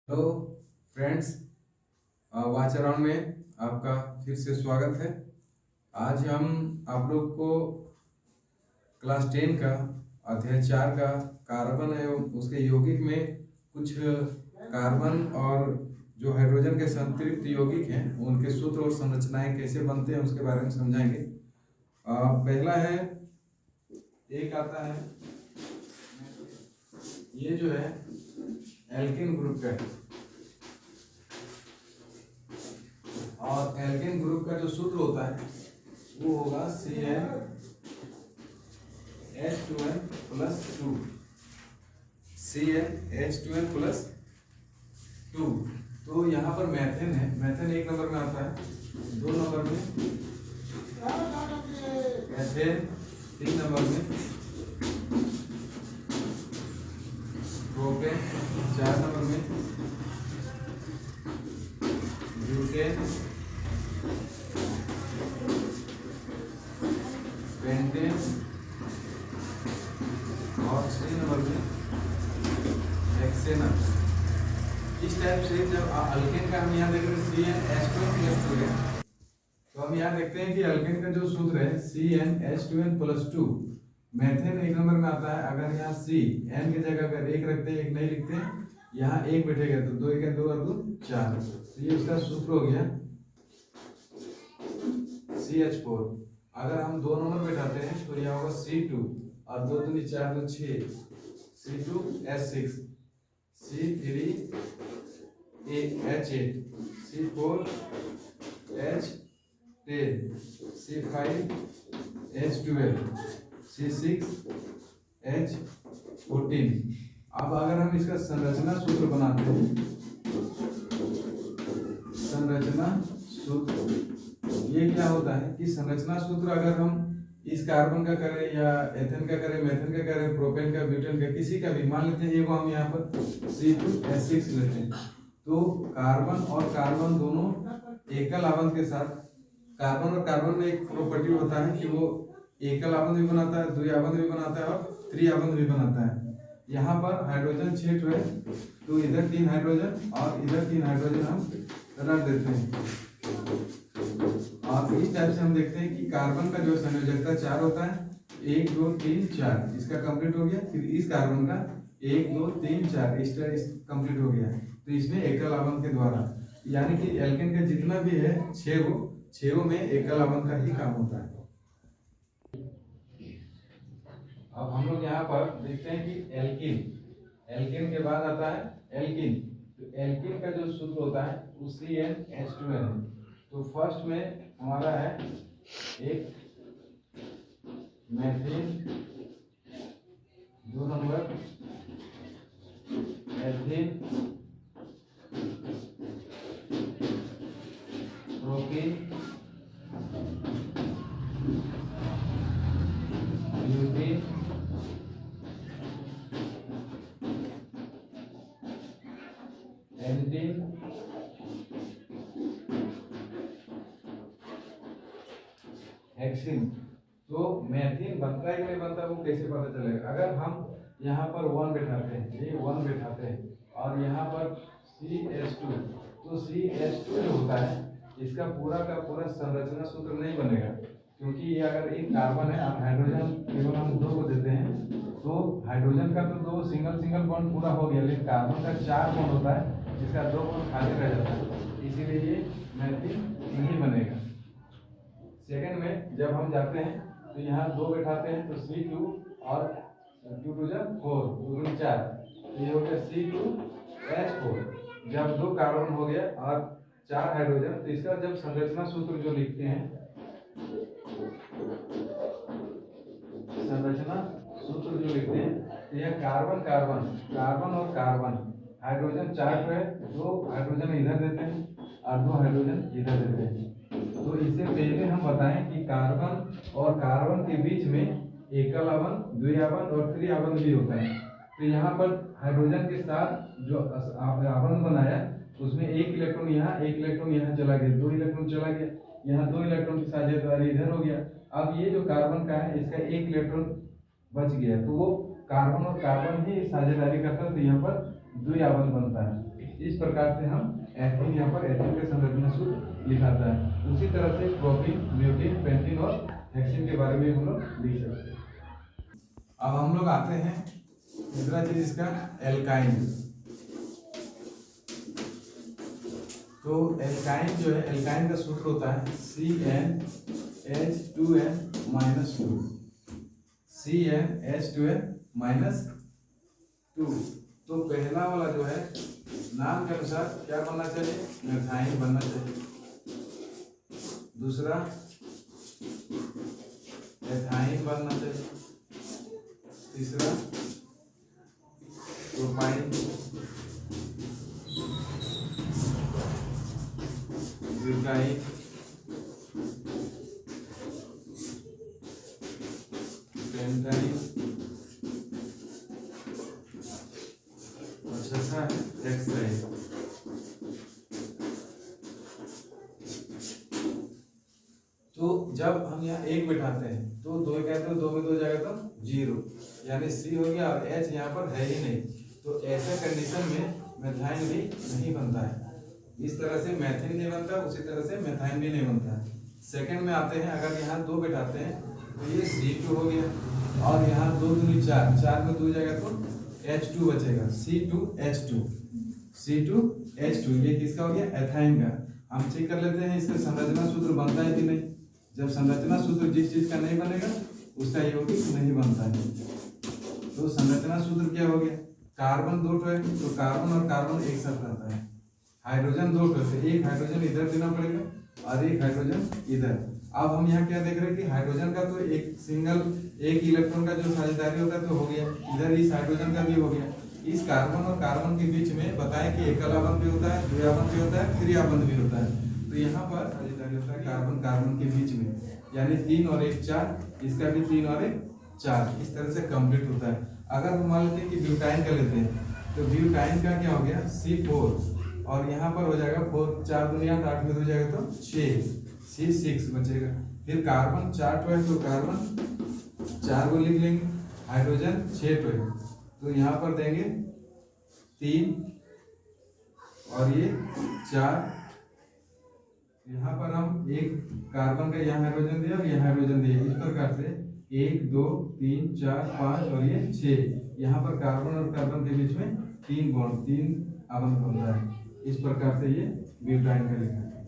Hello friends, watch around में आपका फिर से स्वागत है। आज हम आप लोग को क्लास 10 का अध्याय 4 का कार्बन एवं उसके यौगिक में कुछ कार्बन और जो हाइड्रोजन के संतृप्त यौगिक हैं उनके सूत्र और संरचनाएं कैसे बनते हैं उसके बारे में समझाएंगे। पहला है, एक आता है, ये जो है एल्केन ग्रुप का है और एल्केन ग्रुप का जो सूत्र होता है वो होगा CnH2n+2। CnH2n+2। तो यहाँ पर मैथेन है, मैथेन एक नंबर में आता है, दो नंबर में मैथेन, तीन नंबर में प्रोपेन, चार नंबर में ब्यूटेन, पेंटेन और 3 नंबर में हेक्सेनन। इस टाइप से जब अल्केन का हम यहाँ देख रहे हैं CnH2n+2 है, तो हम यहाँ देखते हैं कि अल्केन का जो सूत्र है CnH2n+2। मैथेन एक नंबर में आता है। अगर यहाँ C n की जगह अगर एक रखते हैं, एक नहीं लिखते हैं, यहाँ एक बैठेगा तो दो एक दो और दो चार, तो ये उसका सूत्र हो गया CH4। अगर हम दो नंबर बैठाते हैं तो यह होगा C2 और दो दूनी चार दो 6, C2H6, C3H8, C4H10, C5H12, C6H14। अब अगर हम इसका संरचना सूत्र बनाते हैं, संरचना सूत्र ये क्या होता है कि संरचना सूत्र अगर हम इस कार्बन का करें या एथेन का करें, मैथेन का करें, प्रोपेन का, ब्यूटेन का, किसी का भी मान लेते हैं, ये को हम यहाँ पर C2H6 लेते हैं, तो कार्बन और कार्बन दोनों एकल आवंत के साथ, कार्बन और कार्बन में एक प्रॉपर्टी होता है कि वो एकल आवंत भी बनाता है, द्विआवंत भी बनाता है और त्रिआवंत भी बनाता है। यहाँ पर हाइड्रोजन 6 है, तो इधर 3 हाइड्रोजन और इधर 3 हाइड्रोजन हम रख देते हैं। और इस टाइप से हम देखते हैं कि कार्बन का जो संयोजकता 4 होता है, 1 2 3 4, इसका कंप्लीट हो गया। फिर इस कार्बन का 1 2 3 4 इस तरह कंप्लीट हो गया, तो इसमें एकल आवंत के द्वारा, यानी कि एल्केन का जितना भी है 6 में एकल आवंत का ही काम होता है। अब हम लोग यहाँ पर देखते हैं कि एल्कीन, एल्कीन के बाद आता है एल्कीन। तो एल्कीन का जो सूत्र होता है वो CnH2n है। तो फर्स्ट में हमारा है एक मैथेन, दो number ethane, propane, butane, alkane, hexane. तो मैथेन बनता है कि नहीं बनता वो कैसे पता चलेगा? अगर हम यहाँ पर 1 बैठाते हैं, ये 1 बैठाते हैं और यहाँ पर CH2, तो CH2 जो होता है इसका पूरा का पूरा संरचना सूत्र नहीं बनेगा, क्योंकि ये अगर एक कार्बन है और हाइड्रोजन केवल हम 2 को देते हैं, तो हाइड्रोजन का तो 2 सिंगल बॉन्ड पूरा हो गया, लेकिन कार्बन का 4 बॉन्ड होता है जिसका 2 बॉन्ड खाली रह जाता है, इसीलिए ये मैथेन नहीं बनेगा। सेकंड में जब हम जाते हैं तो यहाँ 2 बैठाते हैं, तो C2 और 2 2 4, 4, तो ये हो गया C2H4। जब 2 कार्बन हो गया और 4 हाइड्रोजन, तो इसका जब संरचना सूत्र जो लिखते हैं, संरचना सूत्र जो लिखते हैं, तो यह कार्बन कार्बन, कार्बन और कार्बन, हाइड्रोजन 4 है, 2 हाइड्रोजन इधर देते हैं और 2 हाइड्रोजन इधर देते हैं। तो इससे पहले हम बताएं कि कार्बन और कार्बन के बीच में एकल आवंत, द्विआवंत और त्रिआवंत भी होता है। तो यहाँ पर हाइड्रोजन के साथ जो आवंत बनाया उसमें एक इलेक्ट्रॉन यहाँ, एक इलेक्ट्रॉन यहाँ चला गया, 2 इलेक्ट्रॉन चला गया, यहाँ 2 इलेक्ट्रॉन की साझेदारी इधर हो गया। अब ये जो कार्बन का है इसका एक इलेक्ट्रॉन बच गया, तो वो कार्बन और कार्बन ही साझेदारी करता है, तो यहाँ पर द्विआवंत बनता है। इस प्रकार से हम एथीन यहाँ पर एथीन के संरचना सूत्र लिखाता है। उसी तरह से प्रोपीन, ब्यूटीन, पेंटीन और हेक्सीन के बारे में हम लोग लिख सकते हैं। अब हम लोग आते हैं दूसरा चीज इसका एल्काइन। तो एल्काइन जो है, एल्काइन का सूत्र होता है CnH2n-2, CnH2n-2। तो पहला वाला जो है नाम के अनुसार क्या बनना चाहिए, मेथाइन बनना चाहिए। दूसरा एथाइन बनना चाहिए। तीसरा प्रोपाइन, ब्यूटाइन, पेंटाइन और छठा है हेक्साइन। तो जब हम यहाँ एक बिठाते हैं तो दो कहते हैं, दो में दो जाएगा तो 0, यानी C हो गया और H यहाँ पर है ही नहीं। तो ऐसे कंडीशन में मेथाइन भी नहीं बनता है। इस तरह से मेथिन नहीं बनता, उसी तरह से मेथाइन भी नहीं बनता है। सेकंड में आते हैं, अगर यहाँ 2 बिठाते हैं तो ये C2 हो गया और यहाँ 2 दूनी 4, 4 में 2 जाएगा तो H2 बचेगा, C2H2। ये किसका हो गया, एथाइन का। हम चेक कर लेते हैं इसका संरचना सूत्र बनता है कि नहीं। जब संरचना सूत्र जिस चीज का नहीं बनेगा उसका यौगिक नहीं बनता है। तो संरचना सूत्र क्या हो गया, कार्बन 2 है तो कार्बन और कार्बन एक साथ रहता है। हाइड्रोजन 2 है, एक हाइड्रोजन इधर देना पड़ेगा और एक हाइड्रोजन इधर। अब हम यहाँ क्या देख रहे हैं कि हाइड्रोजन का तो एक इलेक्ट्रॉन का जो साझेदारी होता है तो हो गया, इधर इस हाइड्रोजन का भी हो गया। इस कार्बन और कार्बन के बीच में बताएं कि एकला बंध भी होता है, द्विबंध भी होता है, क्रिया बंध भी होता है। तो यहाँ पर साझेदारी होता है कार्बन कार्बन के बीच में, यानी 3 और 1 4, इसका भी 3 और 1 4, इस तरह से कंप्लीट होता है। अगर हम मान लेते हैं कि ब्यूटाइन का लेते हैं तो ब्यूटाइन का क्या हो गया, C4 और यहाँ पर हो जाएगा 4, 4 दुनिया 8 में हो जाएगा तो 6, C6 बचेगा। फिर कार्बन 4 है तो कार्बन 4 को लिख लेंगे, हाइड्रोजन 6 है तो यहाँ पर देंगे 3 और ये 4। यहाँ पर हम एक कार्बन का यहाँ हाइड्रोजन दिया और यहाँ हाइड्रोजन दिया, इस प्रकार से 1 2 3 4 5 और ये 6। यहाँ पर कार्बन और कार्बन के बीच में 3 बॉन्ड, 3 बन रहा है। इस प्रकार से ये ब्यूटाइन का लिखा है।